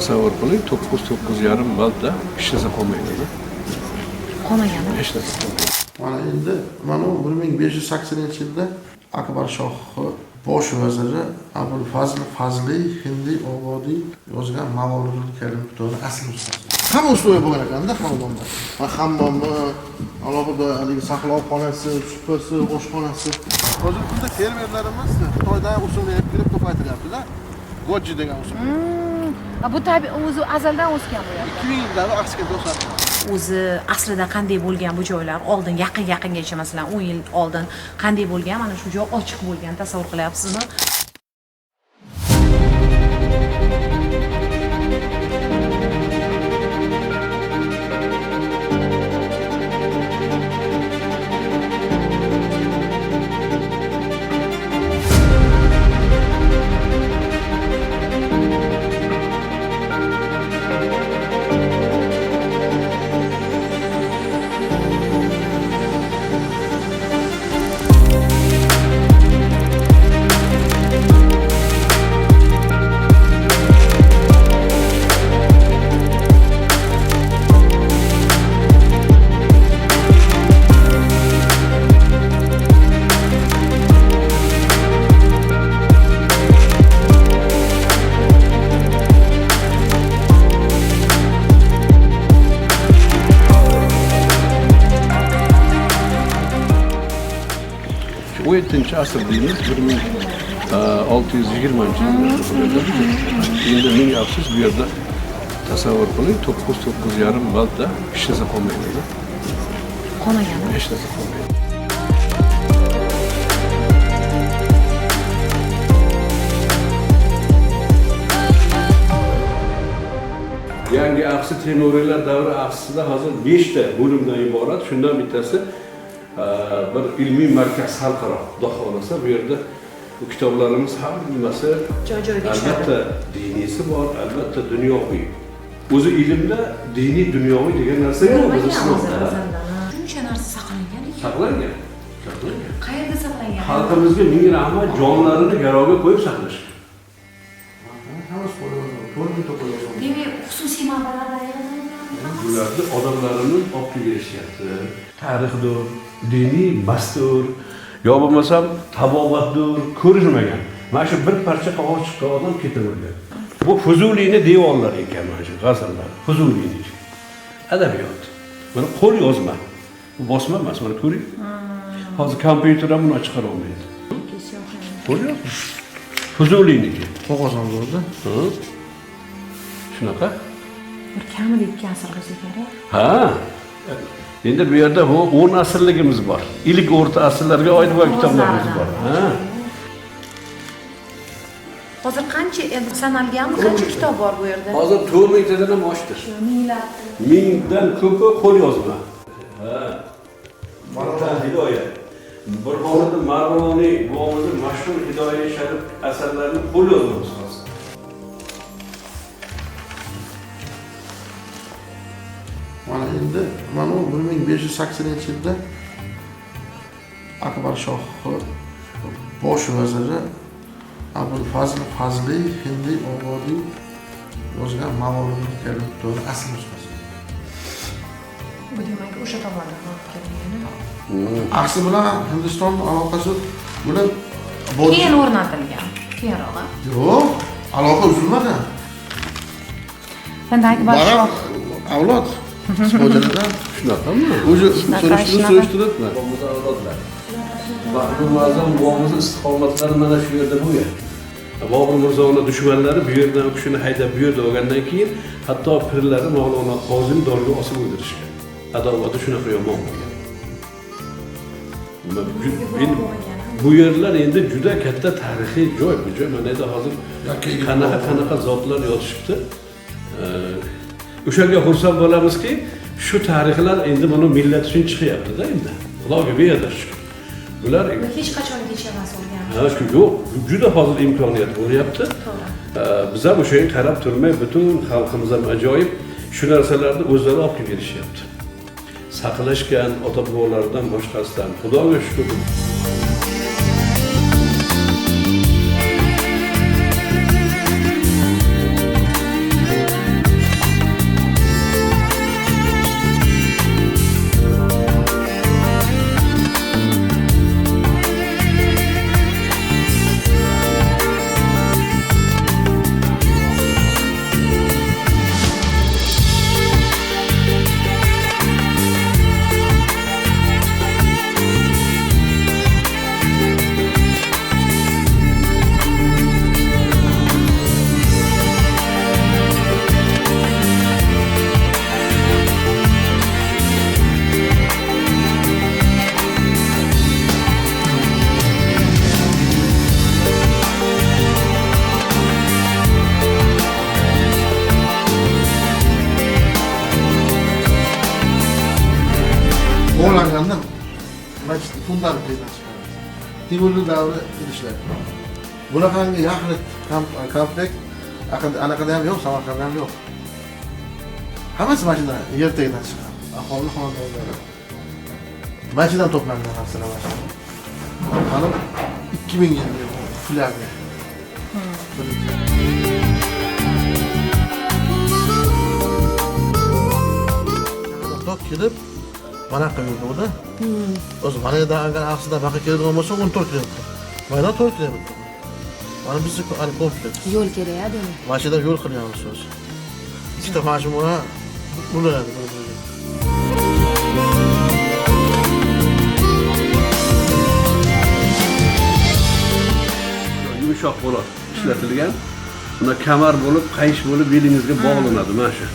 tasavvur qiling, 9-9,5 balda hech narsa qolmaydi. Qolmaganmi? Hech narsa qolmaydi. Mana endi mana 1580-yilda Akbar Shoh bosh vaziri Abul Fazl Fazliy Hindi Obodiy yozgan Mavolidul Karim kitobi asl nusxasi. Hamma ustoy bo'lgan ekanda xonadonda. Hammomni, alohida haligi saqlov xonasi, supasi, oshxonasi. Hozir bizda fermerlarimiz Xitoydan usulni olib kelib ko'paytiryapti-da. Goji degan usul. Bu tabiiy o'zi azaldan o'sgan bo'lyapti. 2000 yildan aksiga o'sadi. O'zi aslida qanday bo'lgan bu joylar? Oldin yaqingacha masalan 10 yil oldin qanday bo'lgan? Mana shu joy ochiq bo'lgan, tasavvur qilyapsizmi? Bu 7. asr deyimiz 1620-yilda. Endi ming afsus bu yerda tasavvur qiling, 9-9,5 balda hech narsa qolmaydi. Qolmaganmi? Hech narsa qolmaydi. Yangi axsi temuriylar davri axsida hozir 5 ta bo'limdan iborat. Shundan bittasi bir ilmiy markaz xalqaro, xudo xolasa bu yerda bu kitoblarimiz hammasi Joy-joyiga albatta diniysi bor, albatta dunyoviy. O'zi ilmda diniy, dunyoviy degan narsa yo'q o'zi islomda. Shuncha narsa saqlangan ekan. Saqlangan. Qayerda saqlangan? Xalqimizga ming rahmat, jonlarini garovga qo'yib saqlashgan. Hammasi qo'yiladi. 4 to'qqiz. Demak, xususiy manbalardan Bularni odamlarimiz olib kelishyapti. Tarixdir, diniy mastur, yo bo'lmasam tabobatdir, ko'rilmagan. Mana shu bir parcha qog'oz chiqqan odam ketavergan. Bu Fuzuliyni devorlari ekan mana shu g'azallar. Fuzuliyni. Adabiyot. Mana qo'l yozma. Bu bosma emas, mana ko'ring. Hozir kompyuter ham buni chiqara olmaydi. Qo'l yozma. Fuzuliyniki. Qog'oz ham borda. Shunaqa? bir kamida 2 asr bo'lsa kerak. Ha. Endi bu yerda bu 10 asrligimiz bor. Ilk o'rta asrlarga oid bo'lgan kitoblarimiz bor. Ha. Hozir qancha endi sanalganmi? Qancha kitob bor bu yerda? Hozir 4 mingtadan ham oshdi. Minglab. Mingdan ko'pi qo'l yozma. Ha. Mana hidoya. Burxoniddin Marg'iloniy buvamizning mashhur hidoya sharif asarlarini qo'l yozmamiz hozir. Mana endi mana 1580-yilda Akbar Shoh bosh vaziri Abul Fazl Fazliy Hindi Obodiy yozgan Mavolidul Karim kitobi asl nusxasi. Bu demak o'sha tomondan olib kelingan. Aksi bilan Hindiston aloqasi bilan Keyin o'rnatilgan. Keyinroq. Yo'q, aloqa uzilmagan. Endi Akbar Shoh avlod Spojalardan Shunaqami? o'zi surishtiribman. Bo'lmasa avlodlar. Mahmud Muazzam buvamiz istiqomatlari mana shu yerda bo'lgan. Bobur Mirzoni dushmanlari bu yerdan u kishini haydab bu yerda olgandan keyin hatto pirlari Mavlono Qozim dorga osib o'ldirishgan. Adovati shunaqa yomon bo'lgan. Bu yerlar endi juda katta tarixiy joy. Bu joy mana endi hozir qanaqa zotlar yotishibdi. O'shanga xursand bo'lamizki, shu tarixlar endi buni millat uchun chiqyapti-da endi. Xudoga be'adad shukr. Bular hech qachongacha emas bo'lgan. Ha, shu yo'q, juda hozir imkoniyat bo'lyapti. Biz ham o'shaga qarab turmay, butun xalqimiz ham ajoyib shu narsalarni o'zlari olib kelib berishyapti. Saqlashgan ota-bobolardan boshqasidan Xudoga shukr. masjid fundamentidan chiqaramiz. Timurli davri idishlar. Bunaqangi yaxlit komplekt anaqada ham yo'q, Samarqandda ham yo'q. Hammasi mashina yer tagidan chiqqan. Aholi xonadonlari. Mashinadan to'plangan narsalar mashina. Mana 2000 yillik flyagni. Dok kelib mana qayerda edi? O'zi mana yerda agar aslida baqa keladigan bo'lsa 14 kilometr. Mana 4 kilometr. Mana bizni kompleks. Yo'l kerak-a, demak. Mashinadan yo'l qilyapmiz o'zi. Ikkita majmua uriladi bir-biriga. Yumshoq bo'ladi, ishlatilgan. Buna kamar bo'lib, qayish bo'lib belingizga bog'lanadi mana shu.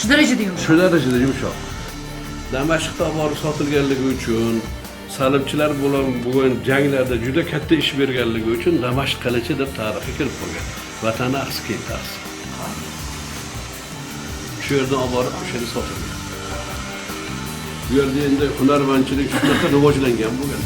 Shu darajada yumshoq. Shu darajada yumshoq. Damashqda olib borib sotilganligi uchun, salibchilar bilan bo'lgan janglarda juda katta ish berganligi uchun Damashq qilichi deb tarixga kirib qolgan. Vatani asketasi. Shu yerdan olib borib o'sha yerda sotilgan. Bu yerda endi hunarmandchilik shunaqa rivojlangan bo'lgan.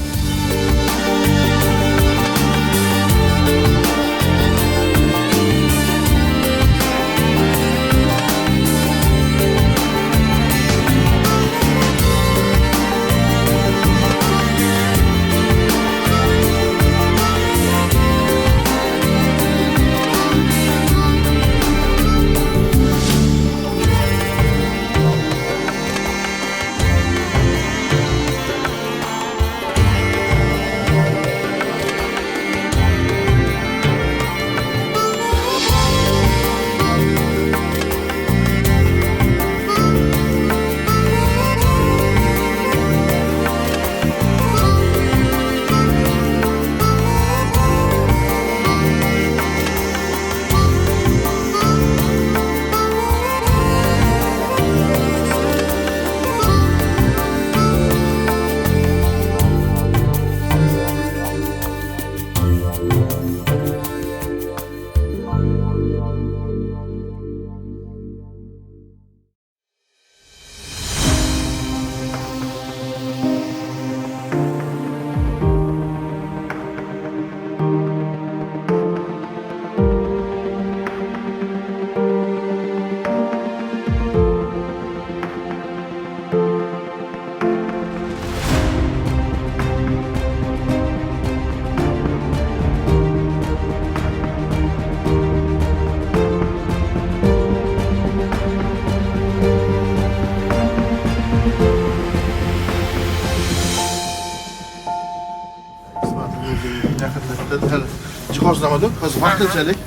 Jihozlamadik, biz vaqtinchalik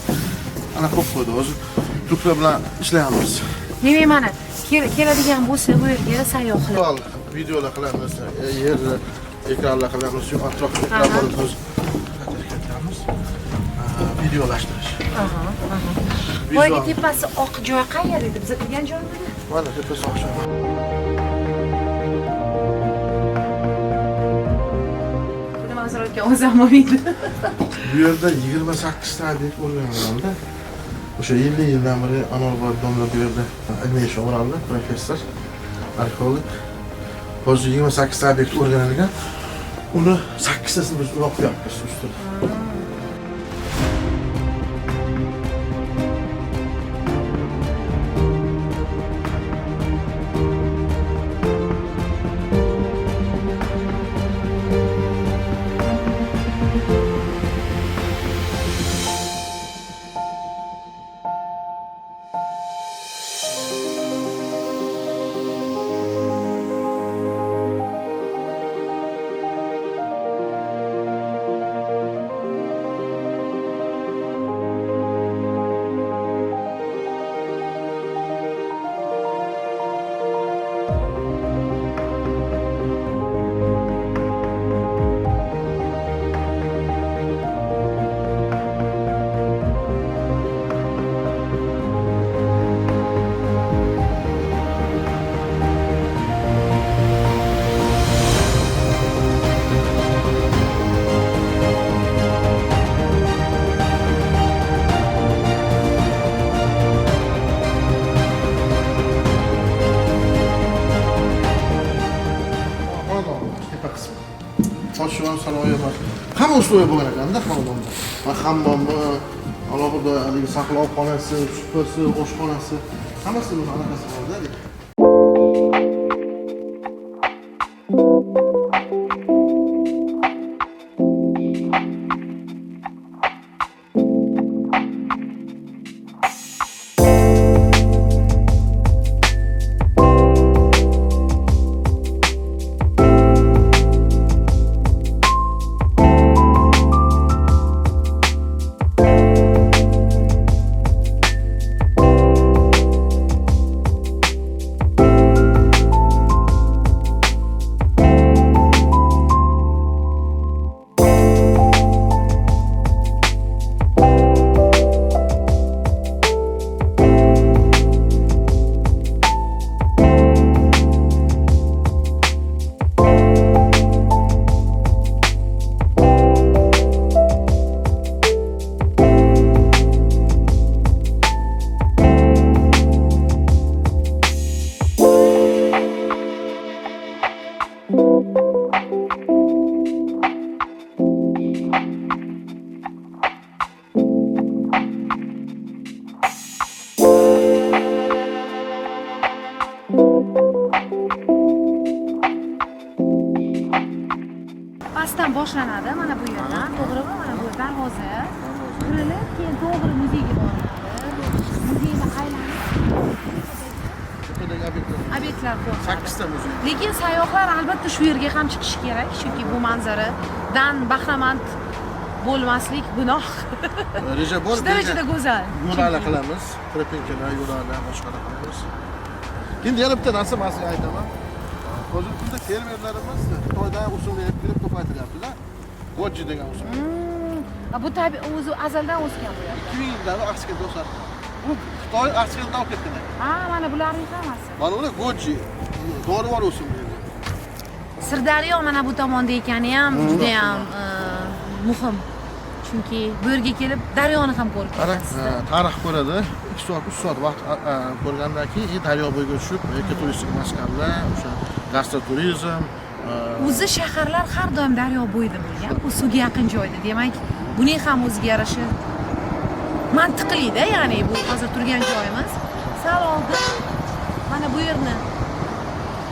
ana qo'yib qo'ydik. O'zi turklar bilan ishlayapmiz. Demak, mana keladigan bo'lsa bu yerga sayyohlar. Videolar qilamiz, yer ekranlar qilamiz, shu atrofda ekranlarni o'zi ketamiz. Videolashtirish. Voy, tepasi oq joy qayerda edi? Biz turgan joymi? Mana tepasi oq joy. O'zim olmaydi. Bu yerda 28 ta obyekt o'rganilganda, o'sha 50 yildan beri Anvarboy domla bu yerda ilmiy ish o'rgandi, professor, arxeolog. Hozir 28 ta obyekt o'rganilgan. Uni 8 tasini biz o'qiyapmiz ustida. podshohning saroyi emas. Hamma uslubi bo'lgan ekanda xonadonda. Va hammommi, alohida haligi saqlov xonasi, supasi, oshxonasi, hammasi buni anaqasi borda. Pastdan boshlanadi mana bu yerdan, to'g'rimi? Mana bu darvoza kirilib, keyin to'g'ri muzeyga boriladi. Muzeyda aylanib obyektlar ko'rsatadi. 8 ta muzey. Lekin sayyohlar albatta shu yerga ham chiqishi kerak, chunki bu manzaradan bahramand bo'lmaslik gunoh. Reja bor. Shu darajada go'zal. Yo'llar qilamiz, tropinkalar, yo'llar, boshqalar qilamiz. Endi yana bitta narsa men sizga aytaman. Hozirgi kunda fermerlarimiz Xitoydan usulni olib kelib ko'paytiryaptilar. Goji degan usul. Bu tabiiy o'zi azaldan o'sgan bu yerda. 2000 yildan aksiga o'sadi. Bu Xitoy aksiga olib ketgan. Ha, mana bularning hammasi. Mana ular goji, dorivor usul dedi. Sirdaryo mana bu tomonda ekani ham juda ham muhim. Chunki bu yerga kelib daryoni ham ko'rib ketasiz. Tarix ko'radi. 2 soat, 3 soat vaqt ko'rgandan keyin daryo bo'yiga tushib, ekoturistik maskanlar, o'sha gastroturizm. O'zi shaharlar har doim daryo bo'yida bo'lgan, u suvga yaqin joyda. Demak, buning ham o'ziga yarasha mantiqli-da, ya'ni bu hozir turgan joyimiz. Sal oldin mana bu yerni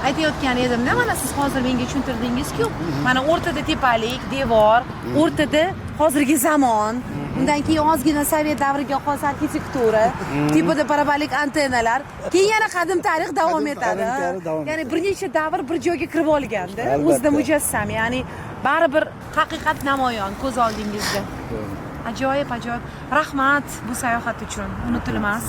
aytayotgan edimda, mana siz hozir menga tushuntirdingiz-ku, mana o'rtada tepalik, devor, o'rtada hozirgi zamon, undan keyin ozgina sovet davriga xos arxitektura, tepada parabolik antennalar, keyin yana qadim tarix davom etadi. Ya'ni bir necha davr bir joyga kirib olganda, o'zida mujassam, ya'ni baribir haqiqat namoyon ko'z oldingizda. Ajoyib, ajoyib. Rahmat bu sayohat uchun. Unutilmas.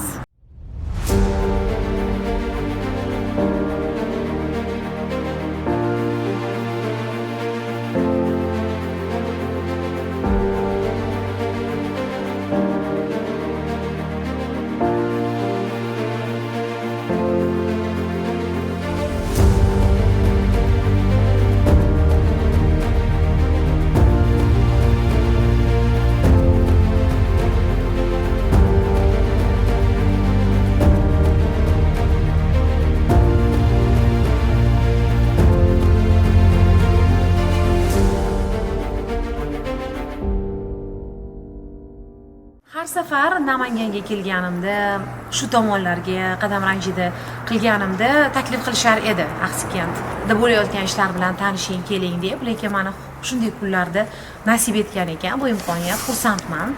Har safar Namanganga kelganimda, shu tomonlarga qadam ranjida qilganimda taklif qilishar edi Axsikentda bo'layotgan ishlar bilan tanishing, keling deb, lekin mana shunday kunlarda nasib etgan ekan bu imkoniyat. Xursandman.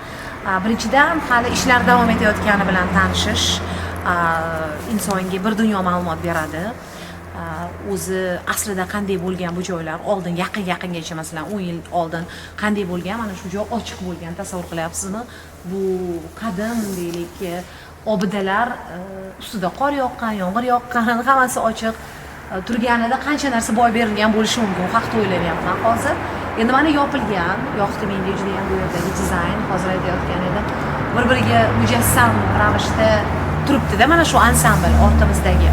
Birinchidan hali ishlar davom etayotgani bilan tanishish insonga bir dunyo ma'lumot beradi. O'zi aslida qanday bo'lgan bu joylar oldin yaqingacha masalan 10 yil oldin qanday bo'lgan, mana shu joy ochiq bo'lgan, tasavvur qilyapsizmi? Bu qadim deylik obidalar ustida qor yoqqan, yomg'ir yoqqan, hammasi ochiq turganida qancha narsa boy berilgan bo'lishi mumkin, u haqda o'ylayapman hozir. Endi mana yopilgan, yoqdi menga juda ham bu yerdagi dizayn, hozir aytayotgan edim. Bir-biriga mujassam ravishda turibdi-da mana shu ansambl ortimizdagi.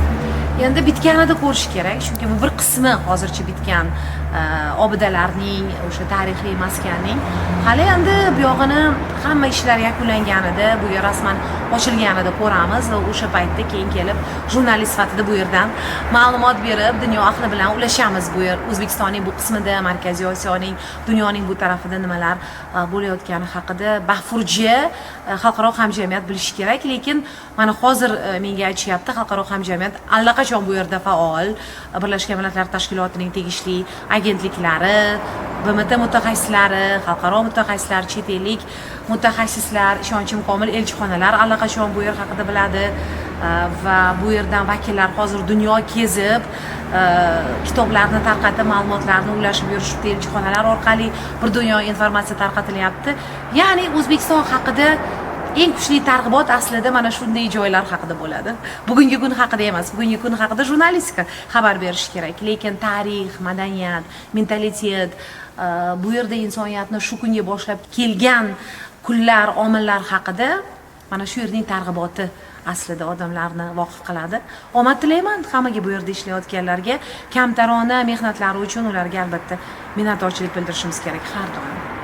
Endi bitganida ko'rish kerak, chunki bu bir qismi hozircha bitgan obidalarning, o'sha tarixiy maskanning hali endi bu yog'ini hamma ishlar yakunlanganida, bu yer rasman ochilganida ko'ramiz va o'sha paytda keyin kelib jurnalist sifatida bu yerdan ma'lumot berib, dunyo ahli bilan ulashamiz. Bu yer O'zbekistonning bu qismida, Markaziy Osiyoning, dunyoning bu tarafida nimalar bo'layotgani haqida bafurja xalqaro hamjamiyat bilishi kerak. Lekin mana hozir menga aytishyapti, xalqaro hamjamiyat allaqachon bu yerda faol, Birlashgan Millatlar Tashkilotining tegishli agentliklari, BMT mutaxassislari, xalqaro mutaxassislar, chet ellik mutaxassislar, ishonchim komil elchixonalar allaqachon bu yer haqida biladi va bu yerdan vakillar hozir dunyo kezib kitoblarni tarqatib, ma'lumotlarni ulashib yurishibdi, elchixonalar orqali bir dunyo informatsiya tarqatilyapti. Ya'ni O'zbekiston haqida eng kuchli targ'ibot aslida mana shunday joylar haqida bo'ladi. Bugungi kun haqida emas, bugungi kun haqida jurnalistika xabar berishi kerak. Lekin tarix, madaniyat, mentalitet, bu yerda insoniyatni shu kunga boshlab kelgan kunlar, omillar haqida mana shu yerning targ'iboti aslida odamlarni voqif qiladi. Omad tilayman hammaga bu yerda ishlayotganlarga, kamtarona mehnatlari uchun ularga albatta minnatdorchilik bildirishimiz kerak har doim.